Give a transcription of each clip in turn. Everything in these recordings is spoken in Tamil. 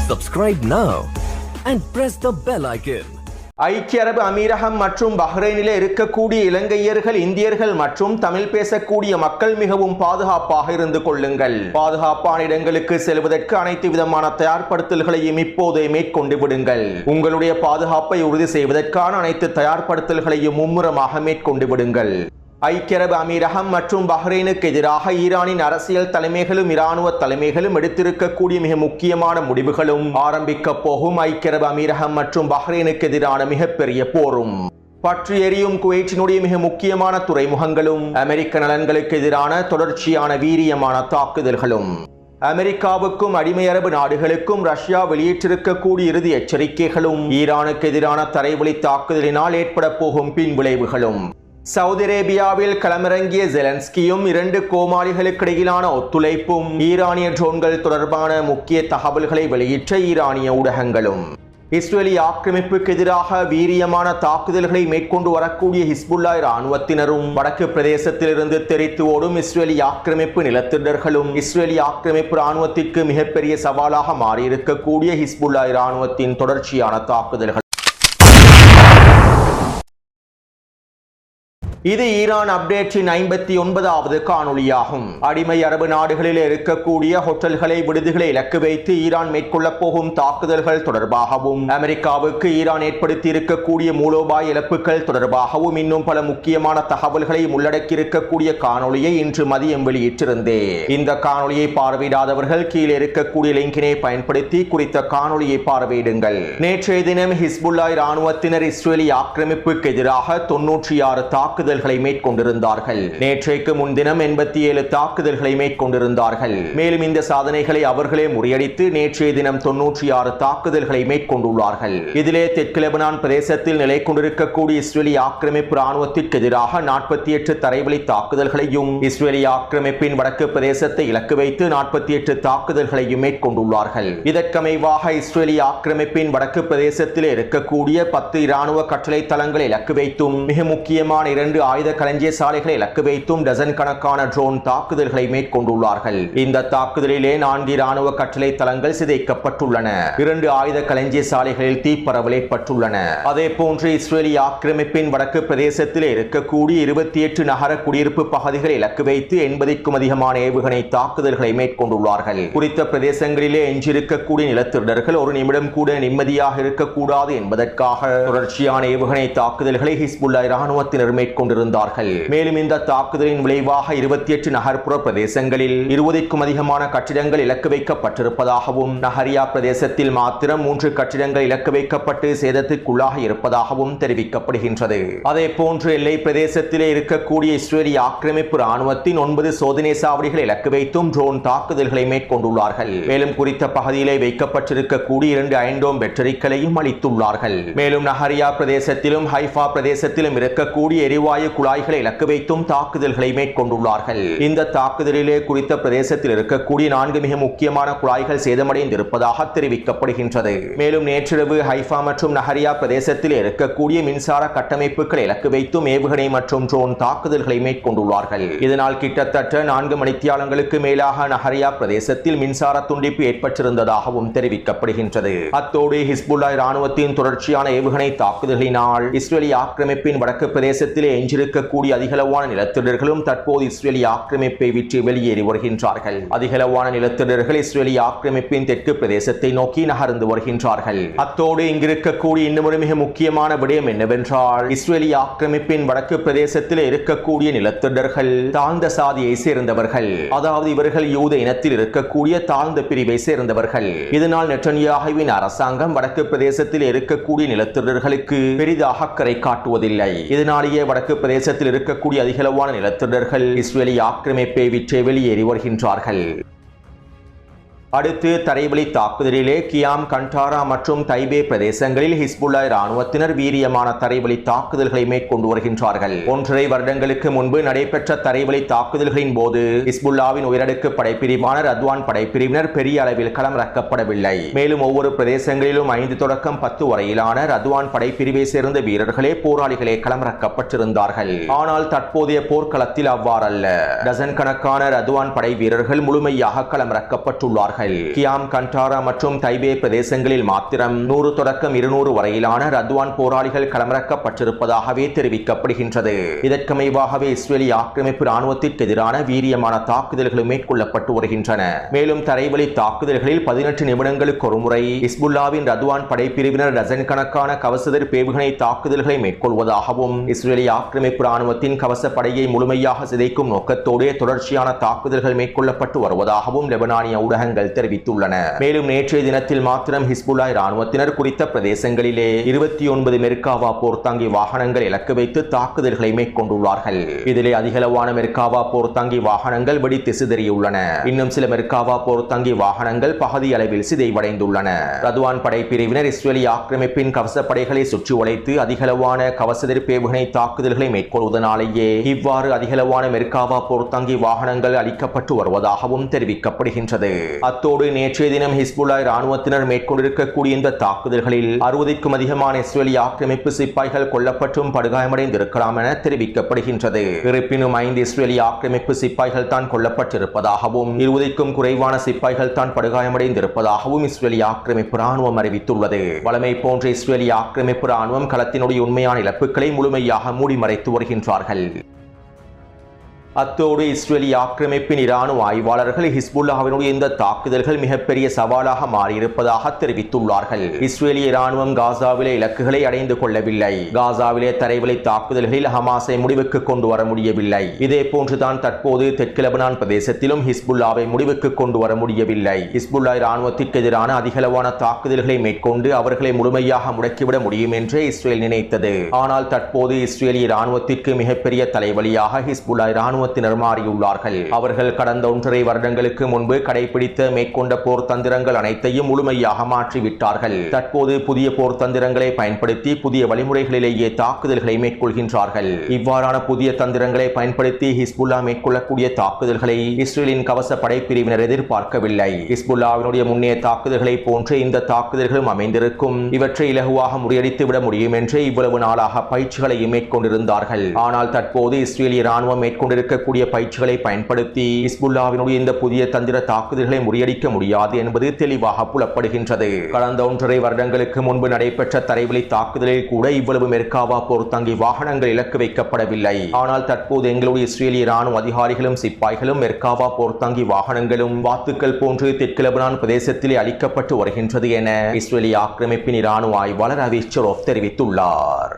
Subscribe now and press the bell icon. ஐக்கிய அரபு அமீரகம் மற்றும் பஹ்ரைனில் இருக்கக்கூடிய இலங்கையர்கள், இந்தியர்கள் மற்றும் தமிழ் பேசக்கூடிய மக்கள் மிகவும் பாதுகாப்பாக இருந்து கொள்ளுங்கள். பாதுகாப்பான இடங்களுக்கு செல்வதற்கு அனைத்து விதமான தயார்படுத்தல்களையும் இப்போதே மேற்கொண்டு விடுங்கள். உங்களுடைய பாதுகாப்பை உறுதி செய்வதற்கான அனைத்து தயார்படுத்தல்களையும் மும்முரமாக மேற்கொண்டு விடுங்கள். ஐக்கிய அரபு அமீரகம் மற்றும் பஹ்ரைனுக்கு எதிராக ஈரானின் அரசியல் தலைமைகளும் இராணுவ தலைமைகளும் எடுத்திருக்கக்கூடிய மிக முக்கியமான முடிவுகளும் ஆரம்பிக்க போகும் ஐக்கிய அரபு அமீரகம் மற்றும் பஹ்ரைனுக்கு எதிரான மிகப்பெரிய போரும் பற்றி எரியும் குவைத்தினுடைய மிக முக்கியமான துறைமுகங்களும் அமெரிக்க நலன்களுக்கு எதிரான தொடர்ச்சியான வீரியமான தாக்குதல்களும் அமெரிக்காவுக்கும் அடிமை அரபு நாடுகளுக்கும் ரஷ்யா வெளியிட்டிருக்கக்கூடிய இறுதி எச்சரிக்கைகளும் ஈரானுக்கு எதிரான தரைவழி தாக்குதலினால் ஏற்பட போகும் பின்விளைவுகளும் சவுதி அரேபியாவில் களமிறங்கிய ஜெலன்ஸ்கியும் இரண்டு கோமாளிகளுக்கிடையிலான ஒத்துழைப்பும் ஈரானிய ட்ரோன்கள் தொடர்பான முக்கிய தகவல்களை வெளியிட்ட ஈரானிய ஊடகங்களும் இஸ்ரேலிய ஆக்கிரமிப்புக்கு எதிராக வீரியமான தாக்குதல்களை மேற்கொண்டு வரக்கூடிய ஹிஸ்புல்லா இராணுவத்தினரும் வடக்கு பிரதேசத்திலிருந்து தெரித்து ஓடும் இஸ்ரேலிய ஆக்கிரமிப்பு நிலத்திடர்களும் இஸ்ரேலிய ஆக்கிரமிப்பு இராணுவத்திற்கு மிகப்பெரிய சவாலாக மாறியிருக்கக்கூடிய ஹிஸ்புல்லா இராணுவத்தின் தொடர்ச்சியான தாக்குதல்கள். இது ஈரான் அப்டேட்டின் 59வது காணொளியாகும். அடிமை அரபு நாடுகளில் இருக்கக்கூடிய ஹோட்டல்களை, விடுதிகளை இலக்கு வைத்து ஈரான் மேற்கொள்ள போகும் தாக்குதல்கள் தொடர்பாகவும் அமெரிக்காவுக்கு ஈரான் ஏற்படுத்தி இருக்கக்கூடிய மூலோபாய இழப்புகள் தொடர்பாகவும் இன்னும் பல முக்கியமான தகவல்களை உள்ளடக்கி இருக்கக்கூடிய காணொளியை இன்று மதியம் வெளியிட்டிருந்தேன். இந்த காணொளியை பார்வையிடாதவர்கள் கீழே இருக்கக்கூடிய லிங்கினை பயன்படுத்தி குறித்த காணொளியை பார்வையிடுங்கள். நேற்றைய தினம் ஹிஸ்புல்லா இராணுவத்தினர் இஸ்ரேலிய ஆக்கிரமிப்புக்கு எதிராக 96 தாக்குதல் மேற்கொண்டிருந்தார்கள். நேற்றைக்கு முன்தினம் 87 தாக்குதல்களை மேற்கொண்டிருந்தார்கள். மேலும் இந்த சாதனைகளை அவர்களே முறியடித்து நேற்றைய தினம் 96 தாக்குதல்களை மேற்கொண்டுள்ளார்கள். இதிலே தெற்கு லெபனான் பிரதேசத்தில் நிலை கொண்டிருக்கக்கூடிய இஸ்ரேலிய ஆக்கிரமிப்பு ராணுவத்திற்கு எதிராக 48 தரைவழி தாக்குதல்களையும், இஸ்ரேலிய ஆக்கிரமிப்பின் வடக்கு பிரதேசத்தை இலக்கு வைத்து 48 தாக்குதல்களையும் மேற்கொண்டுள்ளார்கள். இதற்கமைவாக இஸ்ரேலிய ஆக்கிரமிப்பின் வடக்கு பிரதேசத்தில் இருக்கக்கூடிய 10 இராணுவ கட்டளை தளங்களை இலக்கு வைத்தும், மிக முக்கியமான 2 ஆயுத களஞ்சிய சாலைகளை இலக்கு வைத்தும் டசன் கணக்கான ட்ரோன் தாக்குதல்களை மேற்கொண்டுள்ளார்கள். இந்த தாக்குதலிலே 4 இராணுவ கட்டளை தளங்கள் சிதைக்கப்பட்டுள்ளன. 2 ஆயுத களஞ்சிய சாலைகளில் தீப்பரவல் ஏற்பட்டுள்ளன. அதே போன்று இஸ்ரேலிய ஆக்கிரமிப்பின் வடக்கு பிரதேசத்தில் இருக்கக்கூடிய 28 நகர குடியிருப்பு பகுதிகளை இலக்கு வைத்து 80க்கும் அதிகமான ஏவுகணை தாக்குதல்களை மேற்கொண்டுள்ளார்கள். குறித்த பிரதேசங்களிலே எஞ்சிருக்கக்கூடிய நிலத்திடர்கள் ஒரு நிமிடம் கூட நிம்மதியாக இருக்கக்கூடாது என்பதற்காக தொடர்ச்சியான ஏவுகணை தாக்குதல்களை ஹிஸ்புல்லா இராணுவத்தினர் மேற்கொண்டிருந்தார்கள். மேலும் இந்த தாக்குதலின் விளைவாக 28 நகர்ப்புற பிரதேசங்களில் 20க்கும் அதிகமான கட்டிடங்கள் இலக்கு வைக்கப்பட்டிருப்பதாகவும், நஹரியா பிரதேசத்தில் மாத்திரம் 3 கட்டிடங்கள் இலக்கு வைக்கப்பட்டு சேதத்திற்குள்ளாக இருப்பதாகவும் தெரிவிக்கப்படுகின்றது. அதே போன்று எல்லை பிரதேசத்திலே இருக்கக்கூடிய இஸ்ரேலிய ஆக்கிரமிப்பு ராணுவத்தின் 9 சோதனை சாவடிகளை இலக்கு வைத்தும் ட்ரோன் தாக்குதல்களை மேற்கொண்டுள்ளார்கள். மேலும் குறித்த பகுதியிலே வைக்கப்பட்டிருக்கக்கூடிய 2 அயன்டோம் பேட்டரிகளையும் அளித்துள்ளார்கள். மேலும் நஹரியா பிரதேசத்திலும் ஹைஃபா பிரதேசத்திலும் இருக்கக்கூடிய எரிவாயு குழாய்களை இலக்கு வைத்தும் தாக்குதல்களை மேற்கொண்டுள்ளார்கள். இந்த தாக்குதலிலே குறித்த பிரதேசத்தில் இருக்கக்கூடிய 4 மிக முக்கியமான குழாய்கள் சேதமடைந்திருப்பதாக தெரிவிக்கப்படுகின்றது. மேலும் நேற்றிரவு ஹைஃபா மற்றும் நஹரியா பிரதேசத்தில் இருக்கக்கூடிய மின்சார கட்டமைப்புகளை இலக்கு வைத்தும் ஏவுகணை மற்றும் ட்ரோன் தாக்குதல்களை மேற்கொண்டுள்ளார்கள். இதனால் கிட்டத்தட்ட 4 மணித்தியாலங்களுக்கு மேலாக நஹரியா பிரதேசத்தில் மின்சார துண்டிப்பு ஏற்பட்டிருந்ததாகவும் தெரிவிக்கப்படுகின்றது. அத்தோடு ஹிஸ்புல்லா இராணுவத்தின் தொடர்ச்சியான ஏவுகணை தாக்குதல்களினால் இஸ்ரேலிய ஆக்கிரமிப்பின் வடக்கு பிரதேசத்திலே எஞ்சிருக்கக்கூடிய அதிகளவான நிலத்திடர்களும் தற்போது இஸ்ரேலிய ஆக்கிரமிப்பை விட்டு வெளியேறி வருகின்றார்கள். அதிகளவான நிலத்திடர்கள் இஸ்ரேலிய ஆக்கிரமிப்பின் தெற்கு பிரதேசத்தை நோக்கி நகர்ந்து வருகின்றார்கள். அத்தோடு இங்கிருக்கக்கூடிய இன்னும் மிக முக்கியமான விடயம் என்னவென்றால், இஸ்ரேலிய ஆக்கிரமிப்பின் வடக்கு பிரதேசத்தில் இருக்கக்கூடிய நிலத்திடர்கள் தாழ்ந்த சாதியை சேர்ந்தவர்கள். அதாவது இவர்கள் யூத இனத்தில் இருக்கக்கூடிய தாழ்ந்த பிரிவை சேர்ந்தவர்கள். இதனால் நெட்டன்யாகுவின் அரசாங்கம் வடக்கு பிரதேசத்தில் இருக்கக்கூடிய நிலத்திடர்களுக்கு பெரிதாக அக்கறை காட்டுவதில்லை. இதனாலேயே வடக்கு பிரதேசத்தில் இருக்கக்கூடிய அதிகளவான நிலத்திடர்கள் இஸ்ரேலிய ஆக்கிரமிப்பை விட்டு வெளியேறி வருகின்றார்கள். அடுத்து தரைவழி தாக்குதலிலே கியாம், கண்டாரா மற்றும் தைபே பிரதேசங்களில் ஹிஸ்புல்லா இராணுவத்தினர் வீரியமான தரைவழி தாக்குதல்களை மேற்கொண்டு வருகின்றார்கள். 1.5 வருடங்களுக்கு முன்பு நடைபெற்ற தரைவழி தாக்குதல்களின் போது ஹிஸ்புல்லாவின் உயரடுக்கு படைப்பிரிவான ரத்வான் படைப்பிரிவினர் பெரிய அளவில் களமிறக்கப்படவில்லை. மேலும் ஒவ்வொரு பிரதேசங்களிலும் 5 தொடக்கம் 10 வரையிலான ரத்வான் படைப்பிரிவை சேர்ந்த வீரர்களே போராளிகளே களமிறக்கப்பட்டிருந்தார்கள். ஆனால் தற்போதைய போர்க்களத்தில் அவ்வாறல்ல. டசன் கணக்கான ரத்வான் படை வீரர்கள் முழுமையாக களமிறக்கப்பட்டுள்ளார்கள். வருகிறார்கள். கியாம், கண்டாரா மற்றும் தைபே பிரதேசங்களில் மாத்திரம் 100 தொடக்கம் 200 வரையிலான ரத்வான் போராளிகள் களமிறக்கப்பட்டிருப்பதாகவே தெரிவிக்கப்படுகின்றது. இதற்கமைவாகவே இஸ்ரேலிய ஆக்கிரமிப்பு ராணுவத்திற்கு எதிரான வீரியமான தாக்குதல்களும் மேற்கொள்ளப்பட்டு வருகின்றன. மேலும் தரைவழி தாக்குதல்களில் 18 நிமிடங்களுக்கு ஒருமுறை ஹிஸ்புல்லாவின் ரத்வான் படைப்பிரிவினர் டசன் கணக்கான கவசதர் பேவுகணை தாக்குதல்களை மேற்கொள்வதாகவும் இஸ்ரேலிய ஆக்கிரமிப்பு ராணுவத்தின் கவச படையை முழுமையாக சிதைக்கும் நோக்கத்தோடு தொடர்ச்சியான தாக்குதல்கள் மேற்கொள்ளப்பட்டு வருவதாகவும் லெபனானிய ஊடகங்கள் தெரிவித்துள்ளன. மேலும் நேற்றைய தினத்தில் மாத்திரம் ஹிஸ்புல்லா ராணுவத்தினர் குறித்த பிரதேசங்களிலே 29 மெர்காவா போர்த்தாங்கி வாகனங்கள் இலக்கு வைத்து தாக்குதல்களை மேற்கொண்டுள்ளார்கள். இதிலே அதிகளவான மெர்காவா போர்த்தாங்கி வாகனங்கள் வெடித்து சிதறியுள்ளன. இன்னும் சில மெர்காவா போர்த்தாங்கி வாகனங்கள் பகுதி அளவில் சிதைவடைந்துள்ளன. ரத்வான் படைப்பிரிவினர் இஸ்ரேலிய ஆக்கிரமிப்பின் கவச படைகளை சுற்றி வளைத்து அதிகளவான கவசதர் பேவுகணை தாக்குதல்களை மேற்கொள்வதனாலேயே இவ்வாறு அதிகளவான மெர்காவா போர்த்தாங்கி வாகனங்கள் அளிக்கப்பட்டு வருவதாகவும் தெரிவிக்கப்படுகின்றது. அத்தோடு நேற்றைய தினம் ஹிஸ்புல்லா ராணுவத்தினர் மேற்கொண்டிருக்கக்கூடிய இந்த தாக்குதல்களில் 60க்கும் அதிகமான இஸ்ரேலிய ஆக்கிரமிப்பு சிப்பாய்கள் கொல்லப்பட்டும் படுகாயமடைந்திருக்கலாம் என தெரிவிக்கப்படுகின்றது. இருப்பினும் 5 இஸ்ரேலிய ஆக்கிரமிப்பு சிப்பாய்கள் தான் கொல்லப்பட்டிருப்பதாகவும் 20க்கும் குறைவான சிப்பாய்கள் தான் படுகாயமடைந்திருப்பதாகவும் இஸ்ரேலிய ஆக்கிரமிப்பு ராணுவம் அறிவித்துள்ளது. வளமை போன்ற இஸ்ரேலிய ஆக்கிரமிப்பு ராணுவம் களத்தினுடைய உண்மையான இழப்புகளை முழுமையாக மூடி மறைத்து வருகின்றார்கள். அத்தோடு இஸ்ரேலிய ஆக்கிரமிப்பின் இராணுவ ஆய்வாளர்கள் ஹிஸ்புல்லாவினுடைய இந்த தாக்குதல்கள் மிகப்பெரிய சவாலாக மாறியிருப்பதாக தெரிவித்துள்ளார்கள். இஸ்ரேலிய இராணுவம் காசாவிலே இலக்குகளை அடைந்து கொள்ளவில்லை. காசாவிலே தரைவழி தாக்குதல்களில் ஹமாஸை முடிவுக்கு கொண்டு வர முடியவில்லை. இதே போன்றுதான் தற்போது தெற்கு லெபனான் பிரதேசத்திலும் ஹிஸ்புல்லாவை முடிவுக்கு கொண்டு வர முடியவில்லை. ஹிஸ்புல்லா இராணுவத்திற்கு எதிரான அதிகளவான தாக்குதல்களை மேற்கொண்டு அவர்களை முழுமையாக முடக்கிவிட முடியும் என்றே இஸ்ரேல் நினைத்தது. ஆனால் தற்போது இஸ்ரேலிய இராணுவத்திற்கு மிகப்பெரிய தலைவலியாக ஹிஸ்புல்லா இராணுவ மாறியுள்ளார்கள். அவர்கள் கடந்த 1.5 வருடங்களுக்கு முன்பு கடைபிடித்த மேற்கொண்ட போர் தந்திரங்கள் அனைத்தையும் முழுமையாக மாற்றிவிட்டார்கள். தற்போது புதிய போர் தந்திரங்களை பயன்படுத்தி புதிய வழிமுறைகளிலேயே தாக்குதல்களை மேற்கொள்கின்றார்கள். இவ்வாறான புதிய தந்திரங்களை பயன்படுத்தி ஹிஸ்புல்லா மேற்கொள்ளக்கூடிய தாக்குதல்களை இஸ்ரேலின் கவச படைப்பிரிவினர் எதிர்பார்க்கவில்லை. ஹிஸ்புல்லாவினுடைய முன்னைய தாக்குதல்களை போன்று இந்த தாக்குதல்களும் அமைந்திருக்கும். இவற்றை இலகுவாக முறியடித்து விட முடியும் என்று இவ்வளவு நாளாக பயிற்சிகளையும் மேற்கொண்டிருந்தார்கள். ஆனால் தற்போது இஸ்ரேலிய ராணுவம் மேற்கொண்டிருக்க பயிற்சிகளை பயன்படுத்தி ஹிஸ்புல்லாவினுடைய இந்த புதிய தந்திர தாக்குதல்களை முறியடிக்க முடியாது என்பது தெளிவாக புலப்படுகின்றது. கடந்த 1.5 வருடங்களுக்கு முன்பு நடைபெற்ற தரைவழி தாக்குதலில் கூட இவ்வளவு மெர்காவா போர்த்தாங்கி வாகனங்கள் இலக்கு வைக்கப்படவில்லை. ஆனால் தற்போது எங்களுடைய இஸ்ரேலிய ராணுவ அதிகாரிகளும் சிப்பாய்களும் மெர்காவா போர்த்தாங்கி வாகனங்களும் வாத்துக்கள் போன்று தெற்கு லெபனான் பிரதேசத்திலே அளிக்கப்பட்டு வருகின்றது என இஸ்ரேலிய ஆக்கிரமிப்பின் இராணுவ ஆய்வாளர் அவிஷ்சரோவ் தெரிவித்துள்ளார்.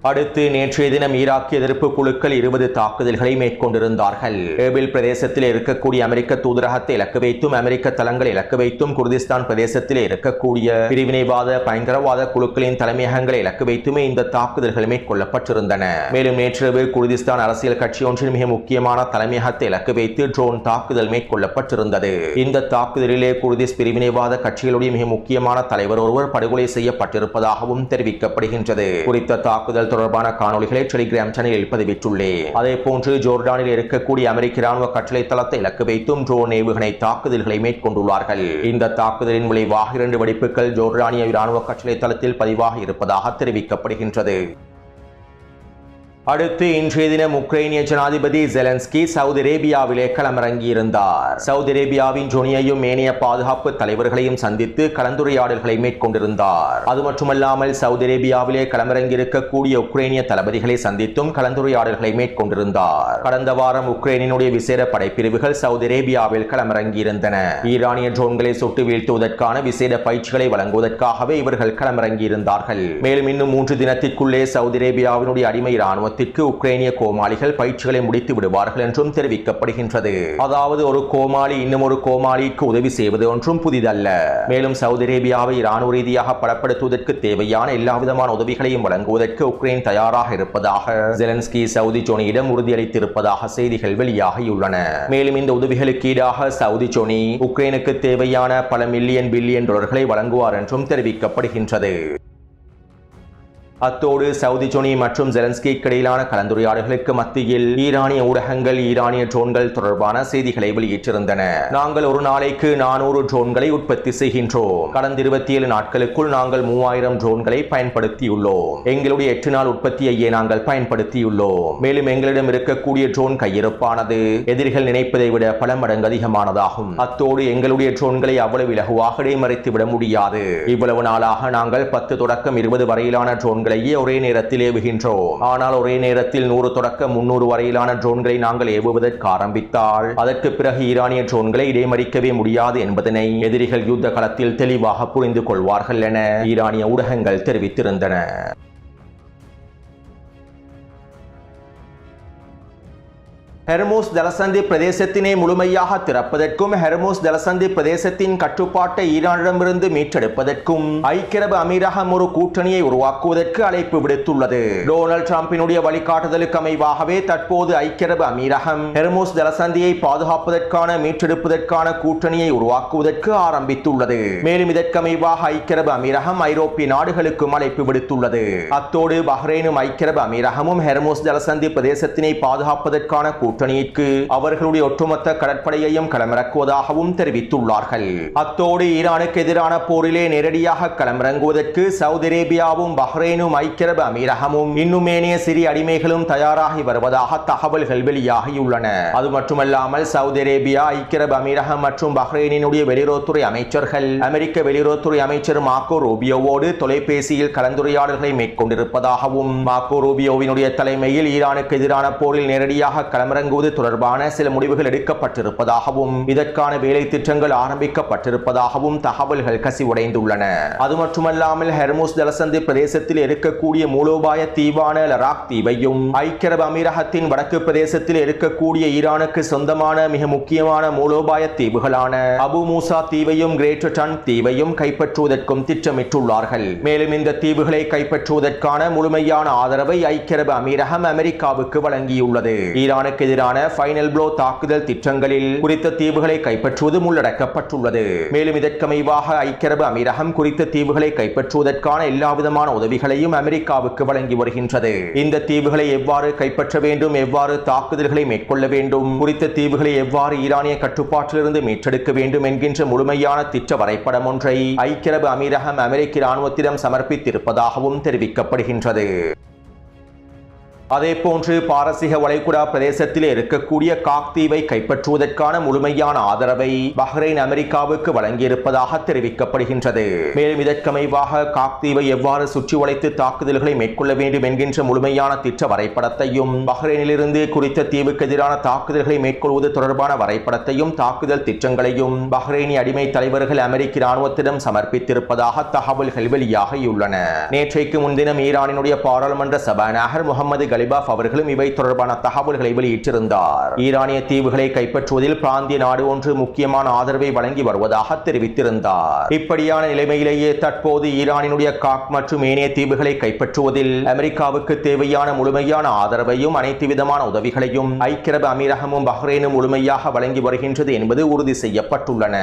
அடுத்து நேற்றைய தினம் ஈராக்கிய எதிர்ப்பு குழுக்கள் 20 தாக்குதல்களை மேற்கொண்டிருந்தார்கள். ஏபில் பிரதேசத்தில் இருக்கக்கூடிய அமெரிக்க தூதரகத்தை இலக்கு வைத்தும் அமெரிக்க தளங்களை இலக்கு வைத்தும் குர்திஸ்தான் பிரதேசத்தில் இருக்கக்கூடிய பிரிவினைவாத பயங்கரவாத குழுக்களின் தலைமையகங்களை இலக்கு வைத்துமே இந்த தாக்குதல்கள் மேற்கொள்ளப்பட்டிருந்தன. மேலும் நேற்றிரவு குர்திஸ்தான் அரசியல் கட்சி ஒன்றின் மிக முக்கியமான தலைமையகத்தை இலக்கு வைத்து ட்ரோன் தாக்குதல் மேற்கொள்ளப்பட்டிருந்தது. இந்த தாக்குதலிலே குர்திஸ் பிரிவினைவாத கட்சிகளுடைய மிக முக்கியமான தலைவர் ஒருவர் படுகொலை செய்யப்பட்டிருப்பதாகவும் தெரிவிக்கப்படுகின்றது. குறித்த தாக்குதல் தொடர்பான காணொளிகளை டெலிகிராம் சேனலில் பதிவிட்டுள்ளேன். அதே போன்று ஜோர்டானில் இருக்கக்கூடிய அமெரிக்க ராணுவ கட்டளை தளத்தை இலக்கு வைத்தும் ட்ரோன் ஏவுகணை தாக்குதல்களை மேற்கொண்டுள்ளார்கள். இந்த தாக்குதலின் விளைவாக 2 வெடிப்புகள் ஜோர்டானிய ராணுவ கட்டளை தளத்தில் பதிவாக இருப்பதாக தெரிவிக்கப்படுகின்றது. அடுத்து இன்றைய தினம் உக்ரைனிய ஜனாதிபதி ஜெலன்ஸ்கி சவுதி அரேபியாவிலே களமிறங்கியிருந்தார். சவுதி அரேபியாவின் ஜொனியையும் ஏனைய பாதுகாப்பு தலைவர்களையும் சந்தித்து கலந்துரையாடல்களை மேற்கொண்டிருந்தார். அது மட்டுமல்லாமல் சவுதி அரேபியாவிலே களமிறங்கியிருக்கக்கூடிய உக்ரைனிய தளபதிகளை சந்தித்தும் கலந்துரையாடல்களை மேற்கொண்டிருந்தார். கடந்த வாரம் உக்ரைனினுடைய விசேட படைப்பிரிவுகள் சவுதி அரேபியாவில் களமிறங்கியிருந்தன. ஈரானிய ட்ரோன்களை சுட்டு வீழ்த்துவதற்கான விசேட பயிற்சிகளை வழங்குவதற்காகவே இவர்கள் களமிறங்கியிருந்தார்கள். மேலும் இன்னும் 3 தினத்திற்குள்ளே சவுதி அரேபியாவினுடைய அடிமை ராணுவ உக்ரைனிய கோமாளிகள் பயிற்சிகளை முடித்து விடுவார்கள் என்றும் தெரிவிக்கப்படுகின்றது. அதாவது ஒரு கோமாளி இன்னும் ஒரு கோமாளிக்கு உதவி செய்வது ஒன்றும் புதிதல்ல. மேலும் சவுதி அரேபியாவை ராணுவ ரீதியாக பலப்படுத்துவதற்கு தேவையான எல்லா விதமான உதவிகளையும் வழங்குவதற்கு உக்ரைன் தயாராக இருப்பதாக ஜெலன்ஸ்கி சவுதி ஜோனியிடம் உறுதியளித்திருப்பதாக செய்திகள் வெளியாகியுள்ளன. மேலும் இந்த உதவிகளுக்கு ஈடாக சவுதி ஜோனி உக்ரைனுக்கு தேவையான பல மில்லியன் பில்லியன் டாலர்களை வழங்குவார் என்றும் தெரிவிக்கப்படுகின்றது. அத்தோடு சவுதி ஜொனி மற்றும் ஜெலன்ஸ்கிக்கு இடையிலான கலந்துரையாடல்களுக்கு மத்தியில் ஈரானிய ஊடகங்கள் ஈரானிய ட்ரோன்கள் தொடர்பான செய்திகளை வெளியிட்டிருந்தன. நாங்கள் ஒரு நாளைக்கு 400 ட்ரோன்களை உற்பத்தி செய்கின்றோம். கடந்த 27 நாட்களுக்குள் நாங்கள் 3000 ட்ரோன்களை பயன்படுத்தியுள்ளோம். எங்களுடைய 8 நாள் உற்பத்தியையே நாங்கள் பயன்படுத்தியுள்ளோம். மேலும் எங்களிடம் இருக்கக்கூடிய ட்ரோன் கையிருப்பானது எதிரிகள் நினைப்பதை விட பல மடங்கு அதிகமானதாகும். அத்தோடு எங்களுடைய ட்ரோன்களை அவ்வளவு இலகுவாக இடைமறித்து விட முடியாது. இவ்வளவு நாளாக நாங்கள் 10 தொடக்கம் 20 வரையிலான ட்ரோன்களையே ஒரே நேரத்தில் ஏவுகின்றோம். ஆனால் ஒரே நேரத்தில் 100 தொடக்கம் 300 வரையிலான ட்ரோன்களை நாங்கள் ஏவுவதற்கு ஆரம்பித்தால் அதற்கு பிறகு ஈரானிய ட்ரோன்களை இடைமறிக்கவே முடியாது என்பதனை எதிரிகள் யுத்த களத்தில் தெளிவாக புரிந்து கொள்வார்கள் என ஈரானிய ஊடகங்கள் தெரிவித்திருந்தன. ஹெர்மூஸ் ஜலசந்தி பிரதேசத்தினை முழுமையாக திறப்பதற்கும் ஹெர்மூஸ் ஜலசந்தி பிரதேசத்தின் கட்டுப்பாட்டை ஈரானிடமிருந்து மீட்டெடுப்பதற்கும் ஐக்கிய அரபு அமீரகம் ஒரு கூட்டணியை உருவாக்குவதற்கு அழைப்பு விடுத்துள்ளது. டொனால்ட் டிரம்பினுடைய வழிகாட்டுதலுக்கு அமைவாகவே தற்போது ஐக்கிய அரபு அமீரகம் ஹெர்மூஸ் ஜலசந்தியை பாதுகாப்பதற்கான மீட்டெடுப்பதற்கான கூட்டணியை உருவாக்குவதற்கு ஆரம்பித்துள்ளது. மேலும் இதற்கமைவாக ஐக்கிய அரபு அமீரகம் ஐரோப்பிய நாடுகளுக்கும் அழைப்பு விடுத்துள்ளது. அத்தோடு பஹ்ரைனும் ஐக்கிய அரபு அமீரகமும் ஹெர்மூஸ் ஜலசந்தி பிரதேசத்தினை பாதுகாப்பதற்கான கூட்டணிக்கு அவர்களுடைய ஒட்டுமொத்த கடற்படையையும் களமிறக்குவதாகவும் தெரிவித்துள்ளார்கள். அத்தோடு ஈரானுக்கு எதிரான போரிலே நேரடியாக களமிறங்குவதற்கு சவுதி அரேபியாவும் பஹ்ரைனும் ஐக்கிய அரபு அமீரகமும் இன்னும் ஏனைய சிறிய அடிமைகளும் தயாராகி வருவதாக தகவல்கள் வெளியாகியுள்ளன. அது மட்டுமல்லாமல் சவுதி அரேபியா, ஐக்கிய அரபு அமீரகம் மற்றும் பஹ்ரைனினுடைய வெளியுறவுத்துறை அமைச்சர்கள் அமெரிக்க வெளியுறவுத்துறை அமைச்சர் மார்க்கோ ரூபியோவோடு தொலைபேசியில் கலந்துரையாடல்களை மேற்கொண்டிருப்பதாகவும் மார்க்கோ ரூபியோவினுடைய தலைமையில் ஈரானுக்கு எதிரான போரில் நேரடியாக களமிறங்குவது தொடர்பான சில முடிவுகள் எடுக்கப்பட்டிருப்பதாகவும் இதற்கான வேலை திட்டங்கள் ஆரம்பிக்கப்பட்டிருப்பதாகவும் தகவல்கள் கசிவடைந்துள்ளன. அது மட்டுமல்லாமல் ஹெர்மூஸ் ஜலசந்தி பிரதேசத்தில் இருக்கக்கூடிய மூலோபாய தீவான லராக் தீவையும் ஐக்கிய அரபு அமீரகத்தின் வடக்கு பிரதேசத்தில் இருக்கக்கூடிய ஈரானுக்கு சொந்தமான மிக முக்கியமான மூலோபாய தீவுகளான அபு மூசா தீவையும் கிரேட்டர் டன் தீவையும் கைப்பற்றுவதற்கும் திட்டமிட்டுள்ளார்கள். மேலும் இந்த தீவுகளை கைப்பற்றுவதற்கான முழுமையான ஆதரவை ஐக்கிய அரபு அமீரகம் அமெரிக்காவுக்கு வழங்கியுள்ளது. ஈரானுக்கு எதிரான ஃபைனல் ப்ளோ தாக்குதல் திட்டங்களில் குறித்த தீவுகளை கைப்பற்றுவது உள்ளடக்கப்பட்டுள்ளது. மேலும் இதற்கமைவாக ஐக்கிய அரபு அமீரகம் குறித்த தீவுகளை கைப்பற்றுவதற்கான எல்லாவிதமான உதவிகளையும் அமெரிக்காவுக்கு வழங்கி வருகின்றது. இந்த தீவுகளை எவ்வாறு கைப்பற்ற வேண்டும், எவ்வாறு தாக்குதல்களை மேற்கொள்ள வேண்டும், குறித்த தீவுகளை எவ்வாறு ஈரானிய கட்டுப்பாட்டிலிருந்து மீட்டெடுக்க வேண்டும் என்கின்ற முழுமையான திட்ட வரைபடம் ஒன்றை ஐக்கிய அரபு அமீரகம் அமெரிக்க இராணுவத்திடம் சமர்ப்பித்திருப்பதாகவும் தெரிவிக்கப்படுகின்றது. அதேபோன்று பாரசீக வளைகுடா பிரதேசத்தில் இருக்கக்கூடிய காக் தீவை கைப்பற்றுவதற்கான முழுமையான ஆதரவை பஹ்ரைன் அமெரிக்காவுக்கு வழங்கியிருப்பதாக தெரிவிக்கப்படுகின்றது. மேலும் இதற்கமைவாக காக் தீவை எவ்வாறு சுற்றி வளைத்து தாக்குதல்களை மேற்கொள்ள வேண்டும் என்கின்ற முழுமையான திட்ட வரைபடத்தையும் பஹ்ரைனிலிருந்து குறித்த தீவுக்கு எதிரான தாக்குதல்களை மேற்கொள்வது தொடர்பான வரைபடத்தையும் தாக்குதல் திட்டங்களையும் பஹ்ரைனி அடிமை தலைவர்கள் அமெரிக்க இராணுவத்திடம் சமர்ப்பித்திருப்பதாக தகவல்கள் வெளியாகியுள்ளன. நேற்றைக்கு முன்தினம் ஈரானினுடைய பாராளுமன்ற சபாநாயகர் முகமது கலிபாஃப் அவர்களும் இவை தொடர்பான தகவல்களை வெளியிட்டிருந்தார். ஈரானிய தீவுகளை கைப்பற்றுவதில் பிராந்திய நாடு ஒன்று முக்கியமான ஆதரவை வழங்கி வருவதாக தெரிவித்திருந்தார். இப்படியான நிலைமையிலேயே தற்போது ஈரானினுடைய காக் மற்றும் ஏனைய தீவுகளை கைப்பற்றுவதில் அமெரிக்காவுக்கு தேவையான முழுமையான ஆதரவையும் அனைத்து விதமான உதவிகளையும் ஐக்கிய அரபு அமீரகமும் பஹ்ரைனும் முழுமையாக வழங்கி வருகின்றது என்பது உறுதி செய்யப்பட்டுள்ளன.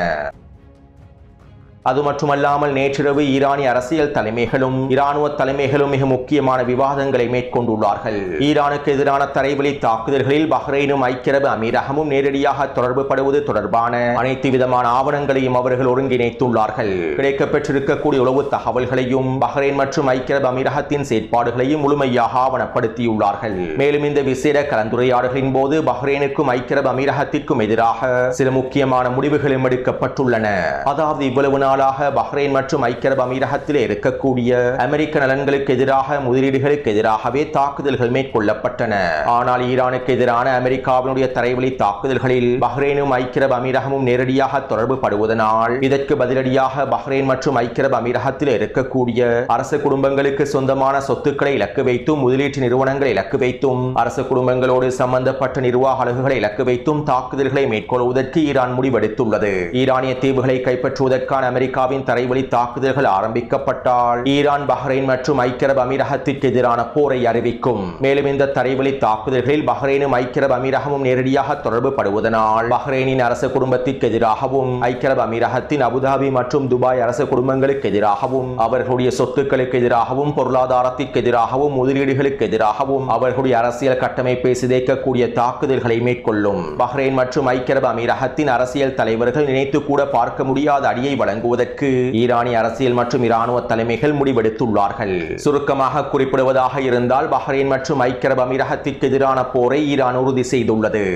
அது மட்டுமல்லாமல் நேற்றிரவு ஈரானிய அரசியல் தலைமைகளும் இராணுவ தலைமைகளும் மிக முக்கியமான விவாதங்களை மேற்கொண்டுள்ளார்கள். ஈரானுக்கு எதிரான தரைவழி தாக்குதல்களில் பஹ்ரைனும் ஐக்கிய அரபு அமீரகமும் நேரடியாக தொடர்பு படுவது தொடர்பான அனைத்து விதமான ஆவணங்களையும் அவர்கள் ஒருங்கிணைத்துள்ளார்கள். கிடைக்கப்பெற்றிருக்கக்கூடிய உளவு தகவல்களையும் பஹ்ரைன் மற்றும் ஐக்கிய அரபு அமீரகத்தின் செயற்பாடுகளையும் முழுமையாக ஆவணப்படுத்தியுள்ளார்கள். மேலும் இந்த விசேட கலந்துரையாடல்களின் போது பஹ்ரைனுக்கும் ஐக்கிய அரபு அமீரகத்திற்கும் எதிராக சில முக்கியமான முடிவுகளும் எடுக்கப்பட்டுள்ளன. அதாவது இவ்வளவு நாளாக பஹ்ரைன் மற்றும் ஐக்கிய அரபு அமீரகத்தில் இருக்கக்கூடிய அமெரிக்க நலன்களுக்கு எதிராக முதலீடுகளுக்கு எதிராகவே தாக்குதல்கள் மேற்கொள்ளப்பட்டன. ஆனால் ஈரானுக்கு எதிரான அமெரிக்காவினுடைய தரைவழி தாக்குதல்களில் பஹ்ரைனும் ஐக்கிய அரபு அமீரகமும் நேரடியாக தொடர்பு படுவதனால் இதற்கு பதிலடியாக பஹ்ரைன் மற்றும் ஐக்கிய அரபு அமீரகத்தில் இருக்கக்கூடிய அரசு குடும்பங்களுக்கு சொந்தமான சொத்துக்களை இலக்கு வைத்தும் முதலீட்டு நிறுவனங்களை இலக்கு வைத்தும் அரசு குடும்பங்களோடு சம்பந்தப்பட்ட நிர்வாக அலகுகளை இலக்கு வைத்தும் தாக்குதல்களை மேற்கொள்வதற்கு ஈரான் முடிவெடுத்துள்ளது. ஈரானிய தீவுகளை கைப்பற்றுவதற்கான அமெரிக்காவின் தரைவழி தாக்குதல்கள் ஆரம்பிக்கப்பட்டால் ஈரான், பஹ்ரைன் மற்றும் ஐக்கிய அரபு அமீரகத்திற்கு எதிரான போரை அறிவிக்கும். மேலும் இந்த தரைவழி தாக்குதல்களில் பஹ்ரைனும் ஐக்கிய அரபு அமீரகமும் நேரடியாக தொடர்பு படுவதனால் பஹ்ரைனின் அரச குடும்பத்திற்கு எதிராகவும் ஐக்கிய அரபு அமீரகத்தின் அபுதாபி மற்றும் துபாய் அரச குடும்பங்களுக்கு எதிராகவும் அவர்களுடைய சொத்துக்களுக்கு எதிராகவும் பொருளாதாரத்திற்கு எதிராகவும் முதலீடுகளுக்கு எதிராகவும் அவர்களுடைய அரசியல் கட்டமைப்பை சிதைக்கக்கூடிய தாக்குதல்களை மேற்கொள்ளும். பஹ்ரைன் மற்றும் ஐக்கிய அரபு அமீரகத்தின் அரசியல் தலைவர்கள் நினைத்து கூட பார்க்க முடியாத அடியை வழங்குவதற்கு ஈரானிய அரசியல் மற்றும் இராணுவ தலைமைகள் முடிவெடுத்துள்ளார்கள். சுருக்கமாக குறிப்பிடுவதாக இருந்தால் பஹ்ரைன் மற்றும் ஐக்கிய அரபு அமீரகத்திற்கு எதிரான போரை ஈரான் உறுதி செய்துள்ளது.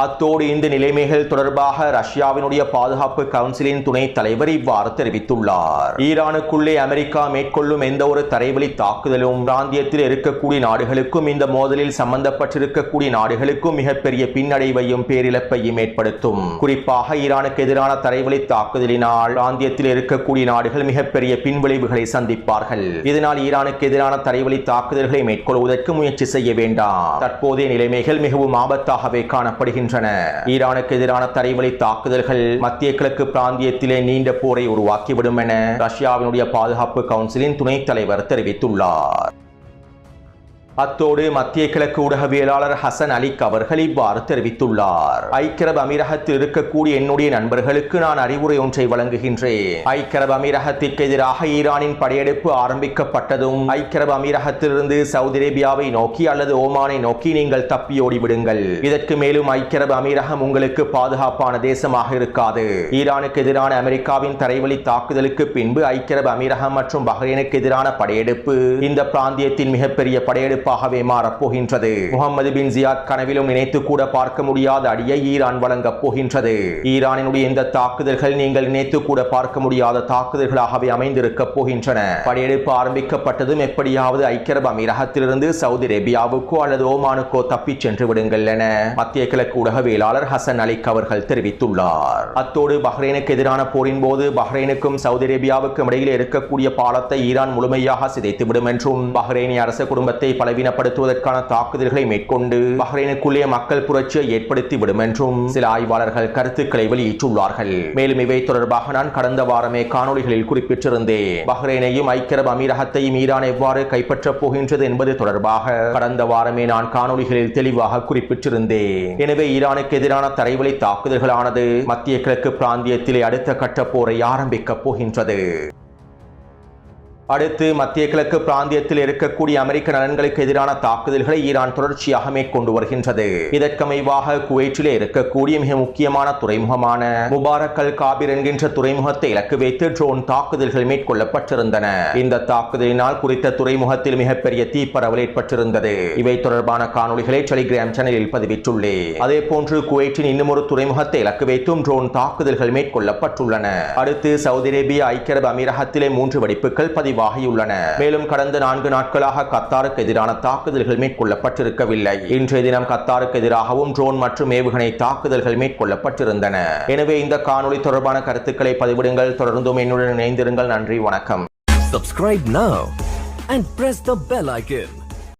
அத்தோடு இந்த நிலைமைகள் தொடர்பாக ரஷ்யாவினுடைய பாதுகாப்பு கவுன்சிலின் துணைத் தலைவர் இவ்வாறு தெரிவித்துள்ளார். ஈரானுக்குள்ளே அமெரிக்கா மேற்கொள்ளும் எந்த ஒரு தரைவழி தாக்குதலும் பிராந்தியத்தில் இருக்கக்கூடிய நாடுகளுக்கும் இந்த மோதலில் சம்பந்தப்பட்டிருக்கக்கூடிய நாடுகளுக்கும் மிகப்பெரிய பின்னடைவையும் பேரிழப்பையும் ஏற்படுத்தும். குறிப்பாக ஈரானுக்கு எதிரான தரைவழி தாக்குதலினால் பிராந்தியத்தில் இருக்கக்கூடிய நாடுகள் மிகப்பெரிய பின்விளைவுகளை சந்திப்பார்கள். இதனால் ஈரானுக்கு எதிரான தரைவழி தாக்குதல்களை மேற்கொள்வதற்கு முயற்சி செய்ய வேண்டாம். தற்போதைய நிலைமைகள் மிகவும் ஆபத்தாகவே காணப்படுகின்றன. ஈரானுக்கு எதிரான தரைவழி தாக்குதல்கள் மத்திய கிழக்கு பிராந்தியத்திலே நீண்ட போரை உருவாக்கிவிடும் என ரஷ்யாவினுடைய பாதுகாப்பு கவுன்சிலின் துணைத் தலைவர் தெரிவித்துள்ளார். அத்தோடு மத்திய கிழக்கு ஊடகவியலாளர் ஹசன் அலிக் அவர்கள் இவ்வாறு தெரிவித்துள்ளார். ஐக்கிய அரபு அமீரகத்தில் இருக்கக்கூடிய என்னுடைய நண்பர்களுக்கு நான் அறிவுரை ஒன்றை வழங்குகின்றேன். ஐக்கிய அரபு அமீரகத்திற்கு எதிராக ஈரானின் படையெடுப்பு ஆரம்பிக்கப்பட்டதும் ஐக்கிய அரபு அமீரகத்திலிருந்து சவுதி அரேபியாவை நோக்கி அல்லது ஓமானை நோக்கி நீங்கள் தப்பியோடி விடுங்கள். இதற்கு மேலும் ஐக்கிய அரபு அமீரகம் உங்களுக்கு பாதுகாப்பான தேசமாக இருக்காது. ஈரானுக்கு எதிரான அமெரிக்காவின் தரைவழி தாக்குதலுக்கு பின்பு ஐக்கிய அரபு அமீரகம் மற்றும் பஹ்ரைனுக்கு எதிரான படையெடுப்பு இந்த பிராந்தியத்தின் மிகப்பெரிய படையெடுப்பு மாறப்போகின்றது. முகமது பின் ஜியாத் கனவிலும் நினைத்து கூட பார்க்க முடியாத அடியை ஈரான் வழங்கப் போகின்றது. ஈரானினுடைய இந்த தாக்குதல்கள் நீங்கள் நினைத்து கூட பார்க்க முடியாத தாக்குதல்களாகவே அமைந்திருக்க போகின்றன. படையெடுப்பு ஆரம்பிக்கப்பட்டதும் எப்படியாவது ஐக்கிய அரபு அமீரகத்திலிருந்து சவுதி அரேபியாவுக்கோ அல்லது ஓமானுக்கோ தப்பிச் சென்று விடுங்கள் என மத்திய கிழக்கு ஊடகவியலாளர் ஹசன் அலிக் அவர்கள் தெரிவித்துள்ளார். அத்தோடு பஹ்ரைனுக்கு எதிரான போரின் போது பஹ்ரைனுக்கும் சவுதி அரேபியாவுக்கும் இடையில் இருக்கக்கூடிய பாலத்தை ஈரான் முழுமையாக சிதைத்துவிடும் என்றும் பஹ்ரைனிய அரச குடும்பத்தை பலவீனப்படுத்துவதற்கான தாக்குதல்களை மேற்கொண்டு பஹ்ரைனுக்குள்ளே மக்கள் புரட்சியை ஏற்படுத்திவிடும் என்றும் சில ஆய்வாளர்கள் கருத்துக்களை வெளியிட்டுள்ளார்கள். மேலும் இவை தொடர்பாக நான் கடந்த வாரமே காணொளிகளில் குறிப்பிட்டிருந்தேன். பஹ்ரைனையும் ஐக்கிய அரபு அமீரகத்தையும் ஈரான் எவ்வாறு கைப்பற்றப் போகின்றது என்பது தொடர்பாக கடந்த வாரமே நான் காணொளிகளில் தெளிவாக குறிப்பிட்டிருந்தேன். எனவே ஈரானுக்கு எதிரான தரைவழி தாக்குதல்களானது மத்திய கிழக்கு பிராந்தியத்திலே அடுத்த கட்ட போரை ஆரம்பிக்கப் போகின்றது. அடுத்து மத்திய கிழக்கு பிராந்தியத்தில் இருக்கக்கூடிய அமெரிக்க நலன்களுக்கு எதிரான தாக்குதல்களை ஈரான் தொடர்ச்சியாக மேற்கொண்டு வருகின்றது. இதற்கமைவாக குவைற்றிலே இருக்கக்கூடிய மிக முக்கியமான துறைமுகமான முபாரக் அல் காபிர் என்கின்ற துறைமுகத்தை இலக்கு வைத்து ட்ரோன் தாக்குதல்கள் மேற்கொள்ளப்பட்டிருந்தன. இந்த தாக்குதலினால் குறித்த துறைமுகத்தில் மிகப்பெரிய தீப்பரவல் ஏற்பட்டிருந்தது. இவை தொடர்பான காணொளிகளை டெலிகிராம் சேனலில் பதிவிட்டுள்ளேன். அதே போன்று குவைற்றின் இன்னும் ஒரு துறைமுகத்தை இலக்கு வைத்தும் ட்ரோன் தாக்குதல்கள் மேற்கொள்ளப்பட்டுள்ளன. அடுத்து சவுதி அரேபியா, ஐக்கிய அரபு அமீரகத்திலே 3 வெடிப்புகள் பதிவாகியுள்ளன. மேலும் கடந்த 4 நாட்களாக கத்தாருக்கு எதிரான தாக்குதல்கள் மேற்கொள்ளப்பட்டிருக்கவில்லை. இன்றைய தினம் கத்தாருக்கு எதிராகவும் ட்ரோன் மற்றும் ஏவுகணை தாக்குதல்கள் மேற்கொள்ளப்பட்டிருந்தன. எனவே இந்த காணொளி தொடர்பான கருத்துக்களை பதிவிடுங்கள். தொடர்ந்தும் என்னுடன் இணைந்திருங்கள். நன்றி, வணக்கம். Subscribe now and press the bell icon.